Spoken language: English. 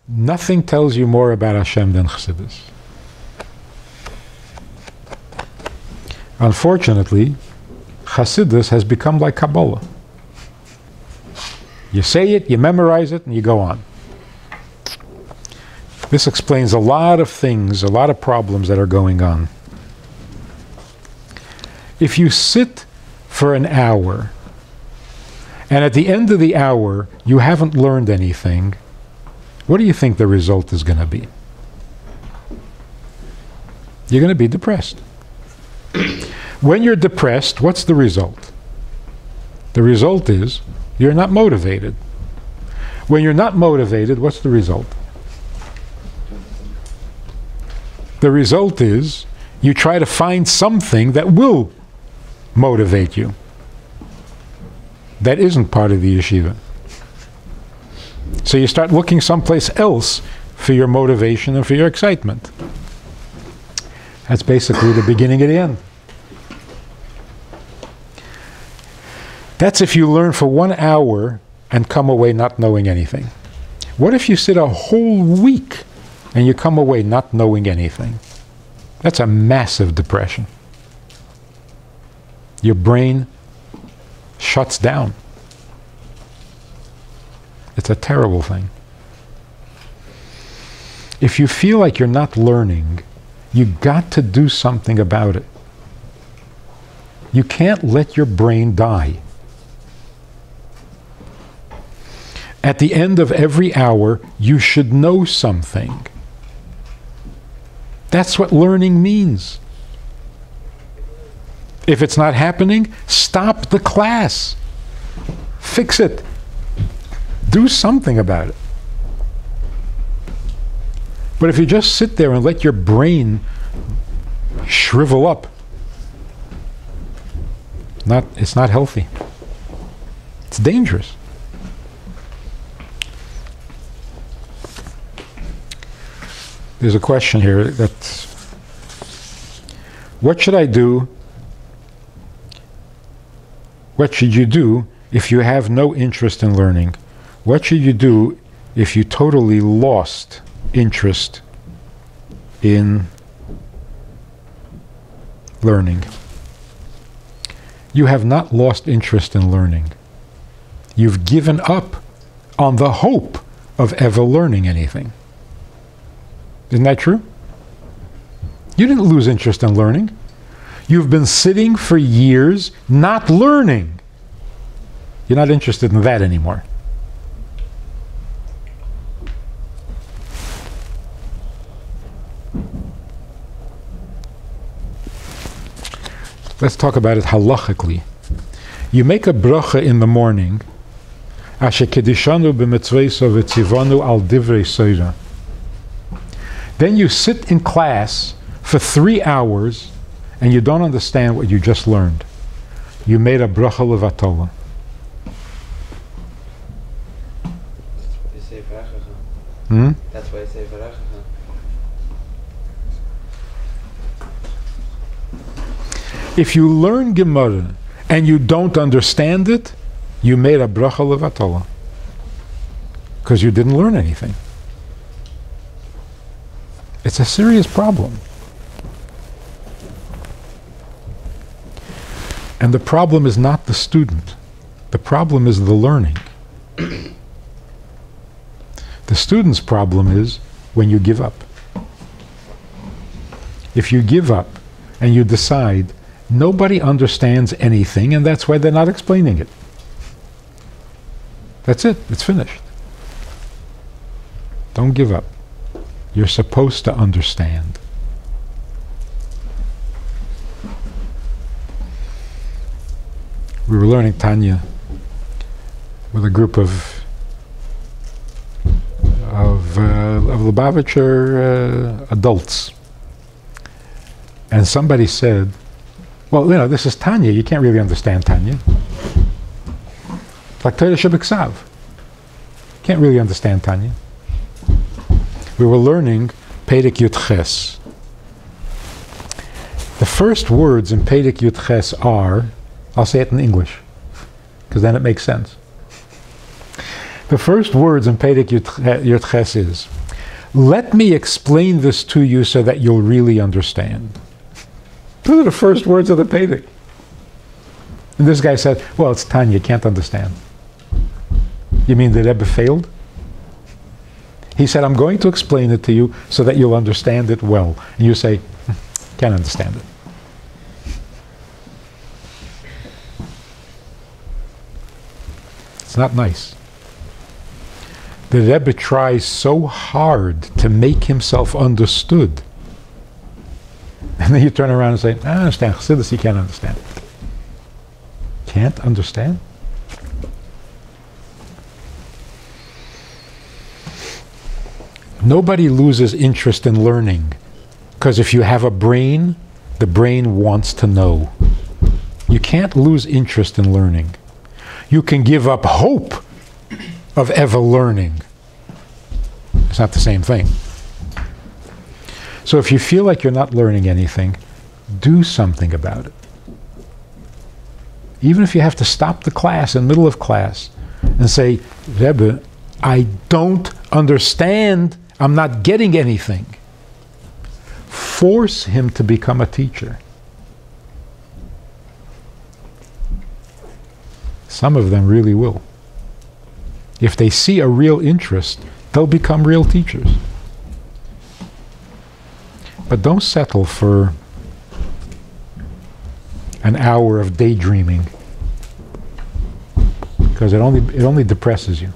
Nothing tells you more about Hashem than Chassidus. Unfortunately, Chassidus has become like Kabbalah. You say it, you memorize it, and you go on. This explains a lot of things, a lot of problems that are going on. If you sit for an hour, and at the end of the hour, you haven't learned anything, what do you think the result is going to be? You're going to be depressed. When you're depressed, what's the result? The result is you're not motivated. When you're not motivated, what's the result? The result is you try to find something that will motivate you. That isn't part of the yeshiva. So you start looking someplace else for your motivation and for your excitement. That's basically the beginning of the end. That's if you learn for 1 hour and come away not knowing anything. What if you sit a whole week and you come away not knowing anything? That's a massive depression. Your brain shuts down. It's a terrible thing. If you feel like you're not learning, you got to do something about it. You can't let your brain die. At the end of every hour, you should know something. That's what learning means. If it's not happening, stop the class. Fix it. Do something about it. But if you just sit there and let your brain shrivel up, it's not healthy. It's dangerous. There's a question here that's, what should I do? What should you do if you have no interest in learning? What should you do if you totally lost interest in learning? You have not lost interest in learning. You've given up on the hope of ever learning anything. Isn't that true? You didn't lose interest in learning. You've been sitting for years not learning. You're not interested in that anymore. Let's talk about it halachically. You make a bracha in the morning, Asher kedishanu b'mitzvayso v'tzivanu al divrei soira. Then you sit in class for 3 hours and you don't understand what you just learned. You made a bracha levatola. That's why I say varacha. If you learn Gemara and you don't understand it, you made a bracha levatola. Because you didn't learn anything. It's a serious problem. And the problem is not the student. The problem is the learning. The student's problem is when you give up. If you give up and you decide nobody understands anything and that's why they're not explaining it. That's it. It's finished. Don't give up. You're supposed to understand. We were learning Tanya with a group of Lubavitcher adults. And somebody said, well, you know, this is Tanya. You can't really understand Tanya. It's like Torah Shebeksav. Can't really understand Tanya. We were learning Perek Yud Ches. The first words in Perek Yud Ches are, I'll say it in English, because then it makes sense. The first words in Perek Yud Ches is, let me explain this to you so that you'll really understand. Those are the first words of the Perek. And this guy said, well, it's Tanya, you can't understand. You mean the Rebbe failed? He said, I'm going to explain it to you so that you'll understand it well. And you say, can't understand it. It's not nice. The Rebbe tries so hard to make himself understood. And then you turn around and say, I understand. Chassidus, you can't understand. Can't understand? Nobody loses interest in learning, because if you have a brain, the brain wants to know. You can't lose interest in learning. You can give up hope of ever learning. It's not the same thing. So if you feel like you're not learning anything, do something about it. Even if you have to stop the class in the middle of class and say, Rebbe, I don't understand. I'm not getting anything. Force him to become a teacher. Some of them really will. If they see a real interest, they'll become real teachers. But don't settle for an hour of daydreaming, because it only depresses you.